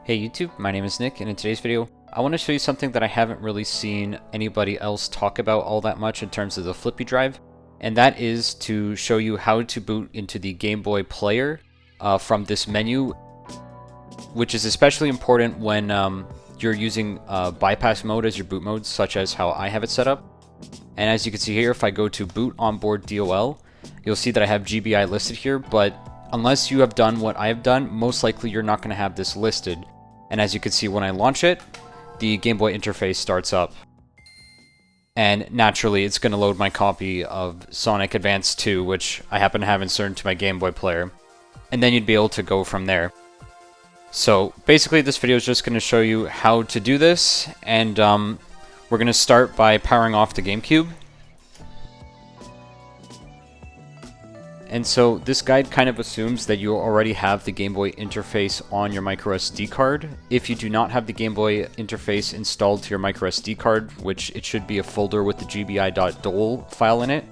Hey YouTube, my name is Nick, and in today's video, I want to show you something that I haven't really seen anybody else talk about all that much in terms of the Flippy Drive, and that is to show you how to boot into the Game Boy player from this menu, which is especially important when you're using bypass mode as your boot mode, such as how I have it set up. And as you can see here, if I go to Boot Onboard DOL, you'll see that I have GBI listed here, but unless you have done what I have done, most likely you're not going to have this listed. And as you can see, when I launch it, the Game Boy interface starts up. And naturally, it's going to load my copy of Sonic Advance 2, which I happen to have inserted to my Game Boy player. And then you'd be able to go from there. So basically, this video is just going to show you how to do this. And we're going to start by powering off the GameCube. And so this guide kind of assumes that you already have the Game Boy interface on your microSD card. If you do not have the Game Boy interface installed to your microSD card, which it should be a folder with the gbi.dol file in it,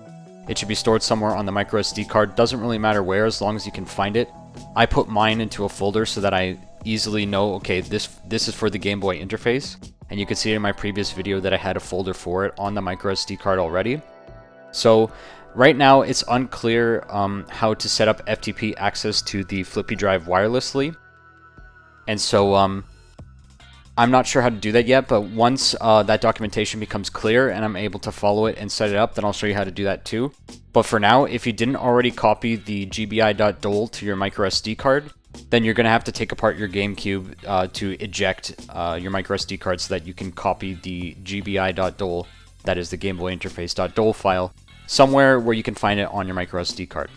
it should be stored somewhere on the microSD card. Doesn't really matter where, as long as you can find it. I put mine into a folder so that I easily know, okay, this is for the Game Boy interface. And you can see in my previous video that I had a folder for it on the microSD card already. So right now, it's unclear how to set up FTP access to the Flippy Drive wirelessly. And so I'm not sure how to do that yet, but once that documentation becomes clear and I'm able to follow it and set it up, then I'll show you how to do that too. But for now, if you didn't already copy the gbi.dol to your microSD card, then you're going to have to take apart your GameCube to eject your microSD card so that you can copy the gbi.dol, that is the Game Boy Interface.dol file, somewhere where you can find it on your microSD card.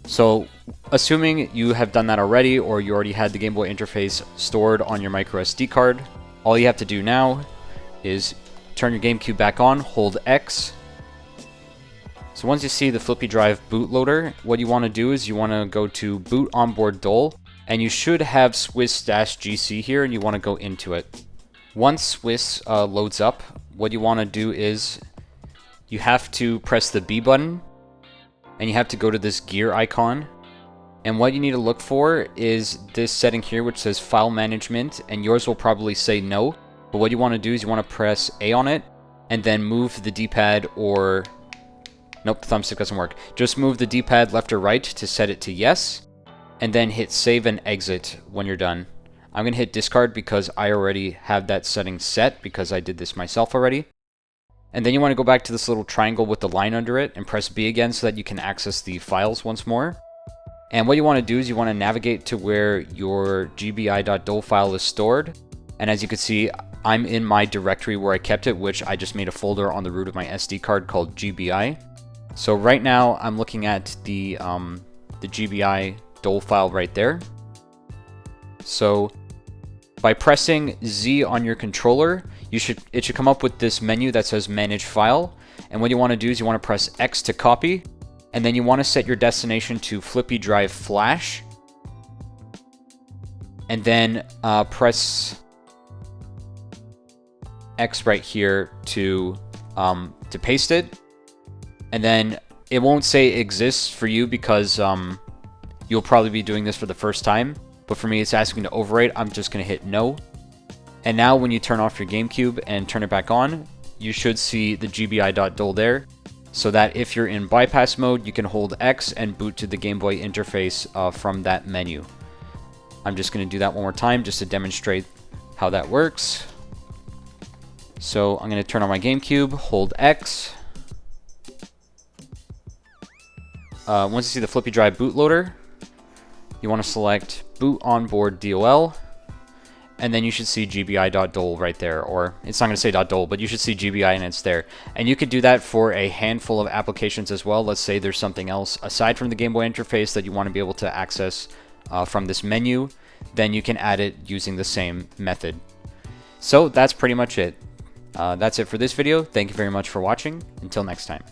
So, assuming you have done that already, or you already had the Game Boy interface stored on your microSD card, all you have to do now is turn your GameCube back on, hold X. So once you see the Flippy Drive bootloader, what you want to do is you want to go to Boot Onboard DOL, and you should have Swiss-GC here, and you want to go into it. Once Swiss loads up, what you want to do is you have to press the B button, and you have to go to this gear icon. And what you need to look for is this setting here, which says File Management, and yours will probably say no. But what you want to do is you want to press A on it, and then move the D-pad or... Nope, the thumbstick doesn't work. Just move the D-pad left or right to set it to yes, and then hit Save and Exit when you're done. I'm going to hit Discard because I already have that setting set because I did this myself already. And then you want to go back to this little triangle with the line under it and press B again so that you can access the files once more. And what you want to do is you want to navigate to where your gbi.dol file is stored. And as you can see, I'm in my directory where I kept it, which I just made a folder on the root of my SD card called GBI. So right now I'm looking at the GBI.dol file right there. So by pressing Z on your controller, it should come up with this menu that says Manage File. And what you want to do is you want to press X to copy, and then you want to set your destination to Flippy Drive Flash, and then press X right here to paste it. And then it won't say it exists for you because you'll probably be doing this for the first time. But for me, it's asking to overwrite. I'm just going to hit no. And now when you turn off your GameCube and turn it back on, you should see the gbi.dol there. So that if you're in bypass mode, you can hold X and boot to the Game Boy interface from that menu. I'm just going to do that one more time just to demonstrate how that works. So I'm going to turn on my GameCube, hold X. Once you see the Flippy Drive bootloader, you want to select Boot Onboard DOL, and then you should see gbi.dol right there, or it's not going to say .dol, but you should see GBI and it's there. And you could do that for a handful of applications as well. Let's say there's something else aside from the Game Boy interface that you want to be able to access from this menu, then you can add it using the same method. So that's pretty much it. That's it for this video. Thank you very much for watching. Until next time.